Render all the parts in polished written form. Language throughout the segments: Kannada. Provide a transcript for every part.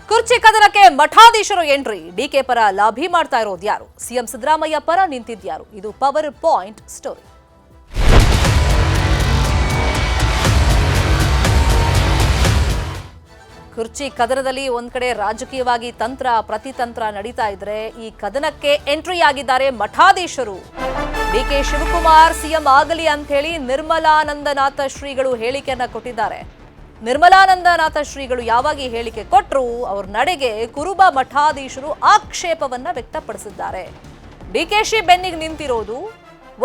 ಕುರ್ಚಿ ಕದನಕ್ಕೆ ಮಠಾಧೀಶರು ಎಂಟ್ರಿ. ಡಿಕೆ ಪರ ಲಾಭಿ ಮಾಡ್ತಾ ಇರೋದು ಯಾರು? ಸಿಎಂ ಸಿದ್ದರಾಮಯ್ಯ ಪರ ನಿಂತಿದ್ಯಾರು? ಇದು ಪವರ್ ಪಾಯಿಂಟ್ ಸ್ಟೋರಿ. ಕುರ್ಚಿ ಕದನದಲ್ಲಿ ಒಂದ್ ಕಡೆ ರಾಜಕೀಯವಾಗಿ ತಂತ್ರ ಪ್ರತಿತಂತ್ರ ನಡೀತಾ ಇದ್ರೆ, ಈ ಕದನಕ್ಕೆ ಎಂಟ್ರಿ ಆಗಿದ್ದಾರೆ ಮಠಾಧೀಶರು. ಡಿಕೆ ಶಿವಕುಮಾರ್ ಸಿಎಂ ಆಗಲಿ ಅಂತ ಹೇಳಿ ನಿರ್ಮಲಾನಂದನಾಥ ಶ್ರೀಗಳು ಹೇಳಿಕೆಯನ್ನ ಕೊಟ್ಟಿದ್ದಾರೆ. ನಿರ್ಮಲಾನಂದನಾಥ ಶ್ರೀಗಳು ಯಾವಾಗ ಈ ಹೇಳಿಕೆ ಕೊಟ್ಟರು, ಅವರ ನಡೆಗೆ ಕುರುಬ ಮಠಾಧೀಶರು ಆಕ್ಷೇಪವನ್ನ ವ್ಯಕ್ತಪಡಿಸಿದ್ದಾರೆ. ಡಿಕೆಶಿ ಬೆನ್ನಿಗೆ ನಿಂತಿರೋದು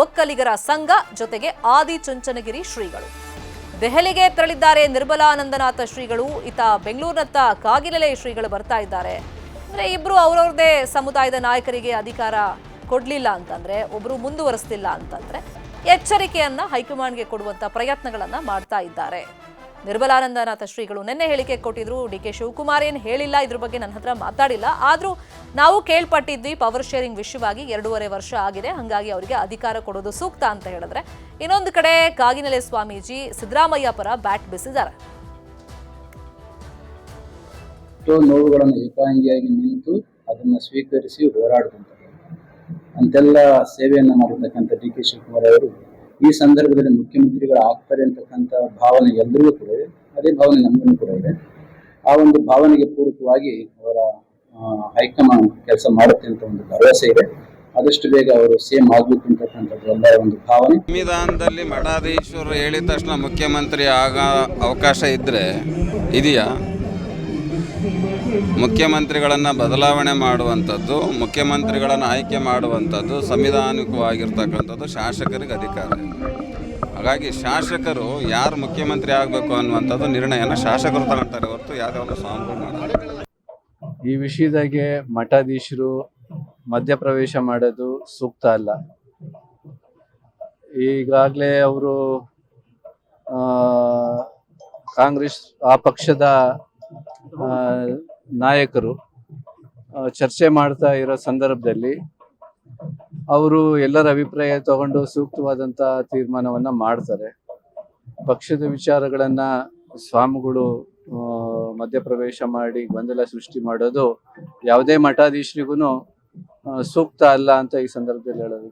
ಒಕ್ಕಲಿಗರ ಸಂಘ, ಜೊತೆಗೆ ಆದಿಚುಂಚನಗಿರಿ ಶ್ರೀಗಳು. ದೆಹಲಿಗೆ ತೆರಳಿದ್ದಾರೆ ನಿರ್ಮಲಾನಂದನಾಥ ಶ್ರೀಗಳು. ಇತ್ತ ಬೆಂಗಳೂರಿನತ್ತ ಕಾಗಿನೆಲೆ ಶ್ರೀಗಳು ಬರ್ತಾ ಇದ್ದಾರೆ. ಅಂದ್ರೆ ಇಬ್ರು ಅವರವ್ರದೇ ಸಮುದಾಯದ ನಾಯಕರಿಗೆ ಅಧಿಕಾರ ಕೊಡ್ಲಿಲ್ಲ ಅಂತಂದ್ರೆ, ಒಬ್ರು ಮುಂದುವರಿಸ್ತಿಲ್ಲ ಅಂತಂದ್ರೆ ಎಚ್ಚರಿಕೆಯನ್ನ ಹೈಕಮಾಂಡ್ಗೆ ಕೊಡುವಂತ ಪ್ರಯತ್ನಗಳನ್ನ ಮಾಡ್ತಾ ಇದ್ದಾರೆ. ನಿರ್ಮಲಾನಂದನಾಥ ಶ್ರೀಗಳು ನಿನ್ನೆ ಹೇಳಿಕೆ ಕೊಟ್ಟಿದ್ರು. ಡಿಕೆ ಶಿವಕುಮಾರ್ ಏನು ಹೇಳಿಲ್ಲ, ಇದ್ರ ಬಗ್ಗೆ ನನ್ನ ಹತ್ರ ಮಾತಾಡಿಲ್ಲ. ಆದ್ರೂ ನಾವು ಕೇಳ್ಪಟ್ಟಿದ್ವಿ ಪವರ್ ಶೇರಿಂಗ್ ವಿಷಯವಾಗಿ 2.5 ವರ್ಷ ಆಗಿದೆ, ಹಾಗಾಗಿ ಅವರಿಗೆ ಅಧಿಕಾರ ಕೊಡೋದು ಸೂಕ್ತ ಅಂತ ಹೇಳಿದ್ರೆ, ಇನ್ನೊಂದು ಕಡೆ ಕಾಗಿನೆಲೆ ಸ್ವಾಮೀಜಿ ಸಿದ್ದರಾಮಯ್ಯ ಪರ ಬ್ಯಾಟ್ ಬೀಸಿದ್ದಾರೆ. ನೋವುಗಳನ್ನು ಏಕಾಂಗಿಯಾಗಿ ನಿಂತು ಅದನ್ನ ಸ್ವೀಕರಿಸಿ ಹೋರಾಡುವಂತ ಅಂತೆಲ್ಲ ಸೇವೆಯನ್ನ ಮಾಡಿರ್ತಕ್ಕಂಥ ಡಿಕೆ ಶಿವಕುಮಾರ್ ಅವರು ಈ ಸಂದರ್ಭದಲ್ಲಿ ಮುಖ್ಯಮಂತ್ರಿಗಳು ಆಗ್ತಾರೆ ಅಂತಕ್ಕಂಥ ಭಾವನೆ ಎಲ್ಲರಿಗೂ ಕೂಡ ಇದೆ. ಅದೇ ಭಾವನೆ ನಮಗೂ ಕೂಡ ಇದೆ. ಆ ಒಂದು ಭಾವನೆಗೆ ಪೂರಕವಾಗಿ ಅವರ ಹೈಕಮಾಂಡ್ ಕೆಲಸ ಮಾಡುತ್ತೆ ಅಂತ ಒಂದು ಭರವಸೆ ಇದೆ. ಆದಷ್ಟು ಬೇಗ ಅವರು ಸಿಎಂ ಆಗ್ಬೇಕು ಅಂತಕ್ಕಂಥದ್ದು ಎಲ್ಲ ಒಂದು ಭಾವನೆ. ಸಂವಿಧಾನದಲ್ಲಿ ಮಠಾಧೀಶರು ಹೇಳಿದ ತಕ್ಷಣ ಮುಖ್ಯಮಂತ್ರಿ ಆಗ ಅವಕಾಶ ಇದ್ರೆ ಇದೆಯಾ? ಮುಖ್ಯಮಂತ್ರಿಗಳನ್ನು ಬದಲಾವಣೆ ಮಾಡುವಂಥದ್ದು, ಮುಖ್ಯಮಂತ್ರಿಗಳನ್ನು ಆಯ್ಕೆ ಮಾಡುವಂಥದ್ದು ಸಂವಿಧಾನಿಕವಾಗಿರ್ತಕ್ಕಂಥದ್ದು ಶಾಸಕರಿಗೆ ಅಧಿಕಾರ. ಹಾಗಾಗಿ ಶಾಸಕರು ಯಾರು ಮುಖ್ಯಮಂತ್ರಿ ಆಗಬೇಕು ಅನ್ನುವಂಥದ್ದು ನಿರ್ಣಯನ ಶಾಸಕರು ತಗೊಳ್ತಾರೆ ಹೊರತು ಯಾವುದೇ ಒಂದು ಸ್ವಾಮಿಗಳು ಮಾಡ್ತಾರೆ. ಈ ವಿಷಯದಾಗೆ ಮಠಾಧೀಶರು ಮಧ್ಯಪ್ರವೇಶ ಮಾಡೋದು ಸೂಕ್ತ ಅಲ್ಲ. ಈಗಾಗಲೇ ಅವರು ಕಾಂಗ್ರೆಸ್ ಆ ಪಕ್ಷದ ನಾಯಕರು ಚರ್ಚೆ ಮಾಡ್ತಾ ಇರೋ ಸಂದರ್ಭದಲ್ಲಿ ಅವರು ಎಲ್ಲರ ಅಭಿಪ್ರಾಯ ತಗೊಂಡು ಸೂಕ್ತವಾದಂಥ ತೀರ್ಮಾನವನ್ನ ಮಾಡ್ತಾರೆ. ಪಕ್ಷದ ವಿಚಾರಗಳನ್ನ ಸ್ವಾಮಿಗಳು ಮಧ್ಯಪ್ರವೇಶ ಮಾಡಿ ಗೊಂದಲ ಸೃಷ್ಟಿ ಮಾಡೋದು ಯಾವುದೇ ಮಠಾಧೀಶರಿಗೂ ಸೂಕ್ತ ಅಲ್ಲ ಅಂತ ಈ ಸಂದರ್ಭದಲ್ಲಿ ಹೇಳೋದು.